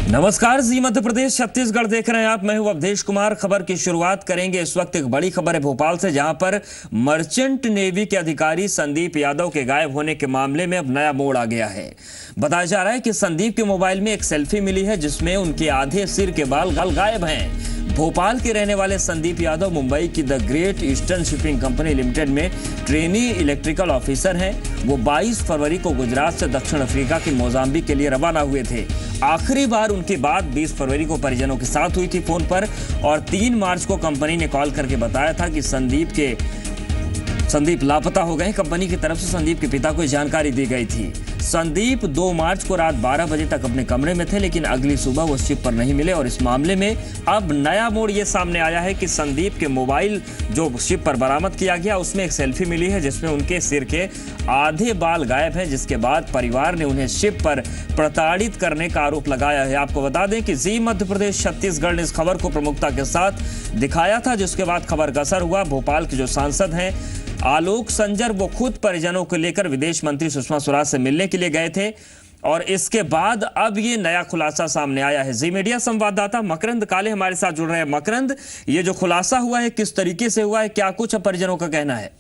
नमस्कार जी, मध्य प्रदेश छत्तीसगढ़ देख रहे हैं आप। मैं हूं अवधेश कुमार। खबर की शुरुआत करेंगे इस वक्त एक बड़ी खबर है भोपाल से, जहां पर मर्चेंट नेवी के अधिकारी संदीप यादव के गायब होने के मामले में अब नया मोड़ आ गया है। बताया जा रहा है कि संदीप के मोबाइल में एक सेल्फी मिली है जिसमें उनके आधे सिर के बाल गायब हैं। भोपाल के रहने वाले संदीप यादव मुंबई की the great eastern shipping company limited में ट्रेनी इलेक्ट्रिकल ऑफिसर हैं। वो 22 फरवरी को गुजरात से दक्षिण अफ्रीका के मोजाम्बिक के लिए रवाना हुए थे। आखिरी बार उनकी बात 20 फरवरी को परिजनों के साथ हुई थी फोन पर, और 3 मार्च को कंपनी ने कॉल करके बताया था कि संदीप लापता हो गए। कंपनी की तरफ से संदीप के पिता को जानकारी दी गई थी। संदीप 2 मार्च को रात 12 बजे तक अपने कमरे में थे, लेकिन अगली सुबह वो शिप पर नहीं मिले। और इस मामले में अब नया मोड़ ये सामने आया है कि संदीप के मोबाइल जो शिप पर बरामद किया गया उसमें एक सेल्फी मिली है जिसमें उनके सिर के आधे बाल गायब हैं, जिसके बाद परिवार ने उन्हें शिप पर प्रताड़ित करने का आरोप लगाया है। आपको बता दें कि जी मध्य प्रदेश छत्तीसगढ़ ने इस खबर को प्रमुखता के साथ दिखाया था, जिसके बाद खबर का असर हुआ। भोपाल के जो सांसद हैं आलोक संजर, वो खुद परिजनों को लेकर विदेश मंत्री सुषमा स्वराज से मिलने के लिए गए थे, और इसके बाद अब ये नया खुलासा सामने आया है। जी मीडिया संवाददाता मकरंद काले हमारे साथ जुड़ रहे हैं। मकरंद, ये जो खुलासा हुआ है किस तरीके से हुआ है, क्या कुछ परिजनों का कहना है?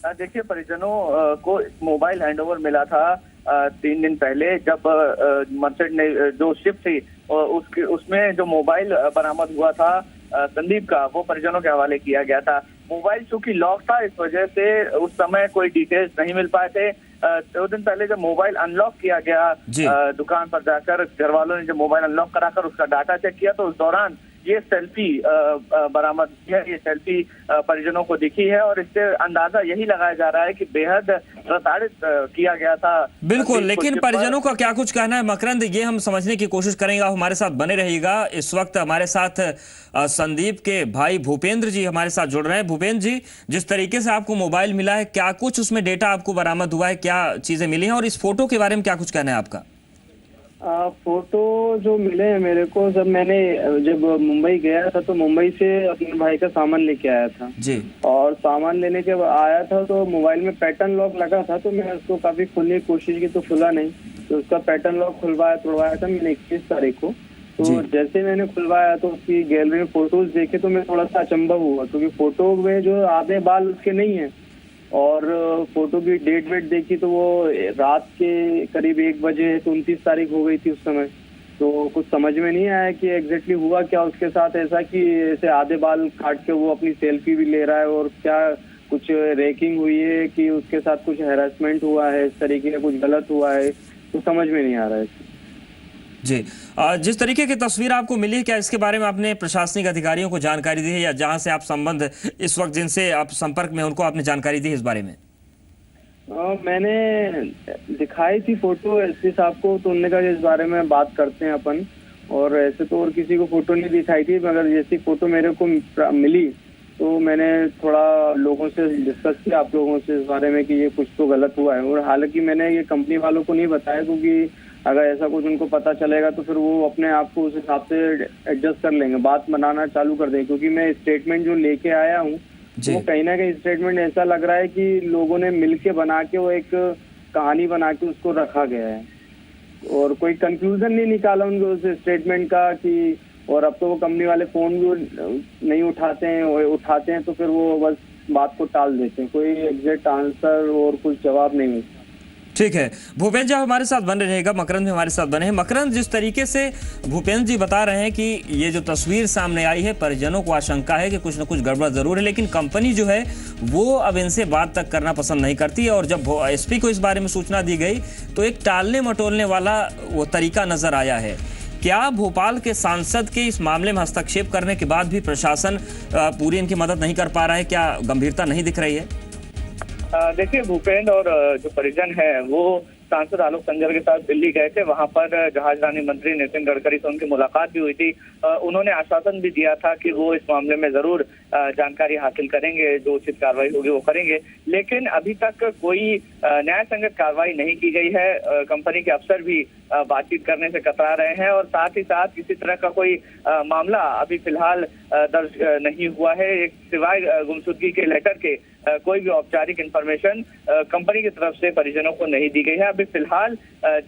देखिए, परिजनों को मोबाइल हैंडओवर मिला था 3 दिन पहले, जब मर्चेंट ने जो शिप थी उसमें जो मोबाइल बरामद हुआ था संदीप का, वो परिजनों के हवाले किया गया था। मोबाइल चूंकि लॉक था, इस वजह से उस समय कोई डिटेल्स नहीं मिल पाए थे। 2 दिन पहले जब मोबाइल अनलॉक किया गया दुकान पर जाकर, घर वालों ने जब मोबाइल अनलॉक कराकर उसका डाटा चेक किया, तो उस दौरान ये सेल्फी बरामद की है। ये सेल्फी परिजनों को दिखी है, और इससे अंदाजा यही लगाया जा रहा है कि बेहद प्रताड़ित किया गया था। बिल्कुल, लेकिन परिजनों का क्या कुछ कहना है मकरंद, ये हम समझने की कोशिश करेंगे। आप हमारे साथ बने रहिएगा। इस वक्त हमारे साथ संदीप के भाई भूपेंद्र जी हमारे साथ जुड़ रहे हैं। भूपेंद्र जी, जिस तरीके से आपको मोबाइल मिला है, क्या कुछ उसमें डेटा आपको बरामद हुआ है, क्या चीजें मिली हैं, और इस फोटो के बारे में क्या कुछ कहना है आपका? फोटो जो मिले हैं मेरे को, जब मैंने जब मुंबई गया था तो मुंबई से अपने भाई का सामान लेके आया था जी, और सामान लेने के आया था तो मोबाइल में पैटर्न लॉक लगा था, तो मैं उसको काफी खोलने की कोशिश की तो खुला नहीं। तो उसका पैटर्न लॉक तोड़वाया था मैंने 21 तारीख को। तो जैसे मैंने खुलवाया तो उसकी गैलरी में फोटोज देखे तो मैं थोड़ा सा अचंभा हुआ, क्योंकि फोटो में जो आधे बाल उसके नहीं है, और फोटो की डेट वेट देखी तो वो रात के करीब 1 बजे, तो 29 तारीख हो गई थी उस समय। तो कुछ समझ में नहीं आया कि एग्जैक्टली हुआ क्या उसके साथ ऐसा कि ऐसे आधे बाल काट के वो अपनी सेल्फी भी ले रहा है, और क्या कुछ रेकिंग हुई है कि उसके साथ कुछ हैरेसमेंट हुआ है, इस तरीके का कुछ गलत हुआ है, तो समझ में नहीं आ रहा है जी। जिस तरीके की तस्वीर आपको मिली, क्या इसके बारे में आपने प्रशासनिक अधिकारियों को जानकारी दी है, या जहां से आप संबंध इस वक्त जिनसे आप संपर्क में उनको आपने जानकारी दी है इस बारे में? मैंने दिखाई थी फोटो एसपी साहब को, तो उन्होंने कहा इस बारे में बात करते हैं अपन, और ऐसे तो और किसी को फोटो नहीं दिखाई थी, मगर जैसी फोटो मेरे को मिली तो मैंने थोड़ा लोगों से डिस्कस किया, आप लोगों से, इस बारे में कि ये कुछ तो गलत हुआ है। और हालांकि मैंने ये कंपनी वालों को नहीं बताया, क्योंकि अगर ऐसा कुछ उनको पता चलेगा तो फिर वो अपने आप को उस हिसाब से एडजस्ट कर लेंगे, बात बनाना चालू कर देंगे। क्योंकि मैं स्टेटमेंट जो लेके आया हूँ वो कहीं ना कहीं स्टेटमेंट ऐसा लग रहा है कि लोगों ने मिलके बना के वो एक कहानी बना के उसको रखा गया है, और कोई कंक्लूजन नहीं निकाला उनको उस स्टेटमेंट का कि, और अब तो वो कंपनी वाले फोन भी नहीं उठाते हैं तो फिर वो बस बात को टाल देते हैं, कोई एग्जैक्ट आंसर और कुछ जवाब नहीं मिलता। ठीक है, भूपेंद्र जी हमारे साथ बने रहेगा। मकरंद भी हमारे साथ बने हैं। मकरंद, जिस तरीके से भूपेंद्र जी बता रहे हैं कि ये जो तस्वीर सामने आई है, परिजनों को आशंका है कि कुछ न कुछ गड़बड़ जरूर है, लेकिन कंपनी जो है वो अब इनसे बात तक करना पसंद नहीं करती है, और जब एसपी को इस बारे में सूचना दी गई तो एक टालने मटोलने वाला वो तरीका नजर आया है। क्या भोपाल के सांसद के इस मामले में हस्तक्षेप करने के बाद भी प्रशासन पूरी इनकी मदद नहीं कर पा रहा है? क्या गंभीरता नहीं दिख रही है? देखिए, भूपेंद्र और जो परिजन है वो सांसद आलोक संजर के साथ दिल्ली गए थे। वहां पर जहाजरानी मंत्री नितिन गडकरी से उनकी मुलाकात भी हुई थी। उन्होंने आश्वासन भी दिया था कि वो इस मामले में जरूर जानकारी हासिल करेंगे, जो उचित कार्रवाई होगी वो करेंगे, लेकिन अभी तक कोई न्याय संगत कार्रवाई नहीं की गई है। कंपनी के अफसर भी बातचीत करने से कतरा रहे हैं और साथ ही साथ किसी तरह का कोई मामला अभी फिलहाल दर्ज नहीं हुआ है। एक सिवाय गुमशुदगी के लेटर के कोई भी औपचारिक इंफॉर्मेशन कंपनी की तरफ से परिजनों को नहीं दी गई है। अभी फिलहाल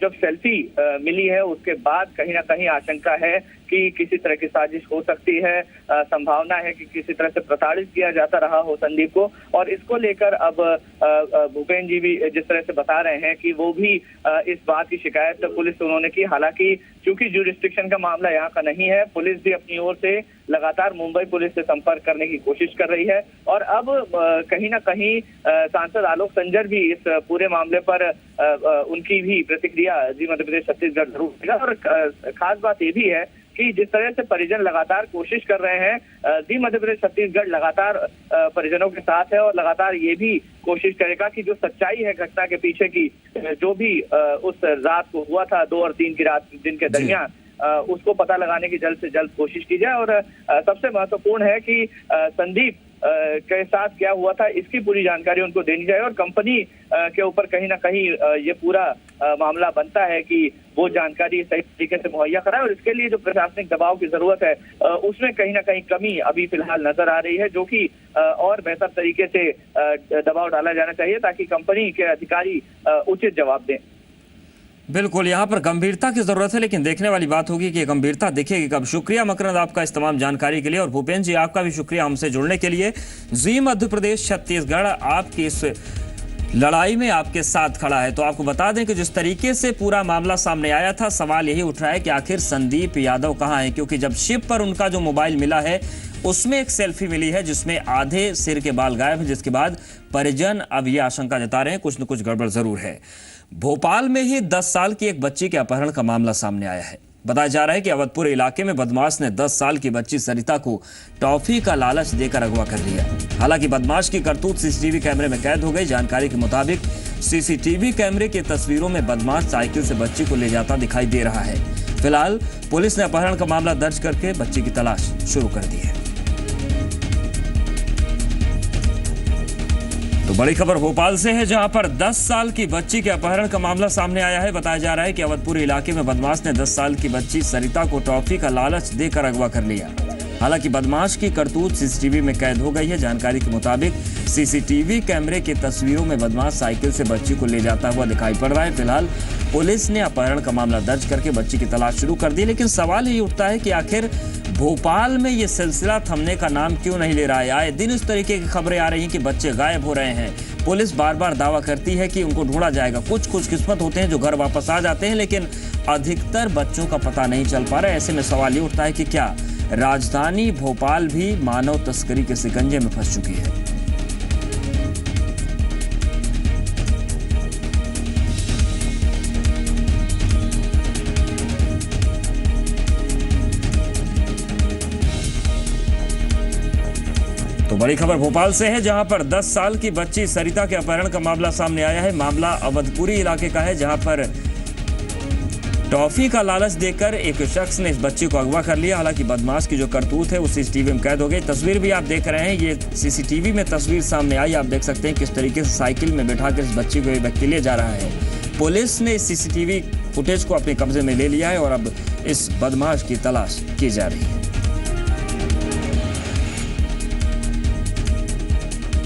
जब सेल्फी मिली है उसके बाद कहीं ना कहीं आशंका है कि किसी तरह की साजिश हो सकती है, संभावना है कि किसी तरह से प्रताड़ित किया जाता रहा हो संदीप को। और इसको लेकर अब भूपेन जी भी जिस तरह से बता रहे हैं कि वो भी इस बात की शिकायत पुलिस से उन्होंने की। हालांकि क्योंकि ज्यूरिस्डिक्शन का मामला यहाँ का नहीं है, पुलिस भी अपनी ओर से लगातार मुंबई पुलिस से संपर्क करने की कोशिश कर रही है। और अब कहीं ना कहीं सांसद आलोक संजर भी इस पूरे मामले पर उनकी भी प्रतिक्रिया जी मध्य प्रदेश छत्तीसगढ़ जरूर देगा। और खास बात ये भी है कि जिस तरह से परिजन लगातार कोशिश कर रहे हैं, जी मध्य प्रदेश छत्तीसगढ़ लगातार परिजनों के साथ है और लगातार ये भी कोशिश करेगा कि जो सच्चाई है घटना के पीछे की, जो भी उस रात को हुआ था 2 और 3 की रात दिन के दरमियान, उसको पता लगाने की जल्द से जल्द कोशिश की जाए। और सबसे महत्वपूर्ण है कि संदीप के साथ क्या हुआ था इसकी पूरी जानकारी उनको देनी जाए और कंपनी के ऊपर कहीं ना कहीं ये पूरा मामला बनता है कि वो जानकारी सही तरीके से मुहैया कराए। और इसके लिए जो प्रशासनिक दबाव की जरूरत है उसमें कहीं ना कहीं कमी अभी फिलहाल नजर आ रही है, जो कि और बेहतर तरीके से दबाव डाला जाना चाहिए ताकि कंपनी के अधिकारी उचित जवाब दें। बिल्कुल, यहाँ पर गंभीरता की जरूरत है, लेकिन देखने वाली बात होगी कि गंभीरता दिखेगी कब। शुक्रिया मकरंद आपका इस तमाम जानकारी के लिए, और भूपेन जी आपका भी शुक्रिया हमसे जुड़ने के लिए। जी मध्य प्रदेश छत्तीसगढ़ आपकी इस लड़ाई में आपके साथ खड़ा है। तो आपको बता दें कि जिस तरीके से पूरा मामला सामने आया था, सवाल यही उठ रहा है कि आखिर संदीप यादव कहाँ है, क्योंकि जब शिप पर उनका जो मोबाइल मिला है उसमें एक सेल्फी मिली है जिसमें आधे सिर के बाल गायब है, जिसके बाद परिजन अब ये आशंका जता रहे हैं कुछ न कुछ गड़बड़ जरूर है। भोपाल में ही 10 साल की एक बच्ची के अपहरण का मामला सामने आया है। बताया जा रहा है कि अवधपुर इलाके में बदमाश ने 10 साल की बच्ची सरिता को टॉफी का लालच देकर अगवा कर लिया। हालांकि बदमाश की करतूत सीसीटीवी कैमरे में कैद हो गई। जानकारी के मुताबिक सीसीटीवी कैमरे की तस्वीरों में बदमाश साइकिल से बच्ची को ले जाता दिखाई दे रहा है। फिलहाल पुलिस ने अपहरण का मामला दर्ज करके बच्ची की तलाश शुरू कर दी है। तो बड़ी खबर भोपाल से है, जहां पर 10 साल की बच्ची के अपहरण का मामला सामने आया है। बताया जा रहा है कि अवधपुर इलाके में बदमाश ने 10 साल की बच्ची सरिता को टॉफी का लालच देकर अगवा कर लिया। हालांकि बदमाश की करतूत सीसीटीवी में कैद हो गई है। जानकारी के मुताबिक सीसीटीवी कैमरे की तस्वीरों में बदमाश साइकिल से बच्ची को ले जाता हुआ दिखाई पड़ रहा है। फिलहाल पुलिस ने अपहरण का मामला दर्ज करके बच्ची की तलाश शुरू कर दी, लेकिन सवाल ये उठता है कि आखिर भोपाल में ये सिलसिला थमने का नाम क्यों नहीं ले रहा है। आए दिन इस तरीके की खबरें आ रही हैं कि बच्चे गायब हो रहे हैं। पुलिस बार बार दावा करती है कि उनको ढूंढा जाएगा। कुछ खुशकिस्मत होते हैं जो घर वापस आ जाते हैं, लेकिन अधिकतर बच्चों का पता नहीं चल पा रहा है। ऐसे में सवाल ये उठता है कि क्या राजधानी भोपाल भी मानव तस्करी के शिकंजे में फंस चुकी है। तो बड़ी खबर भोपाल से है, जहां पर 10 साल की बच्ची सरिता के अपहरण का मामला सामने आया है। मामला अवधपुरी इलाके का है, जहां पर टॉफी का लालच देकर एक शख्स ने इस बच्ची को अगवा कर लिया। हालांकि बदमाश की जो करतूत है वो सीसीटीवी में कैद हो गई। तस्वीर भी आप देख रहे हैं, ये सीसीटीवी में तस्वीर सामने आई। आप देख सकते हैं किस तरीके से साइकिल में बैठाकर इस बच्ची को ये व्यक्ति ले जा रहा है। पुलिस ने इस सीसीटीवी फुटेज को अपने कब्जे में ले लिया है और अब इस बदमाश की तलाश की जा रही है।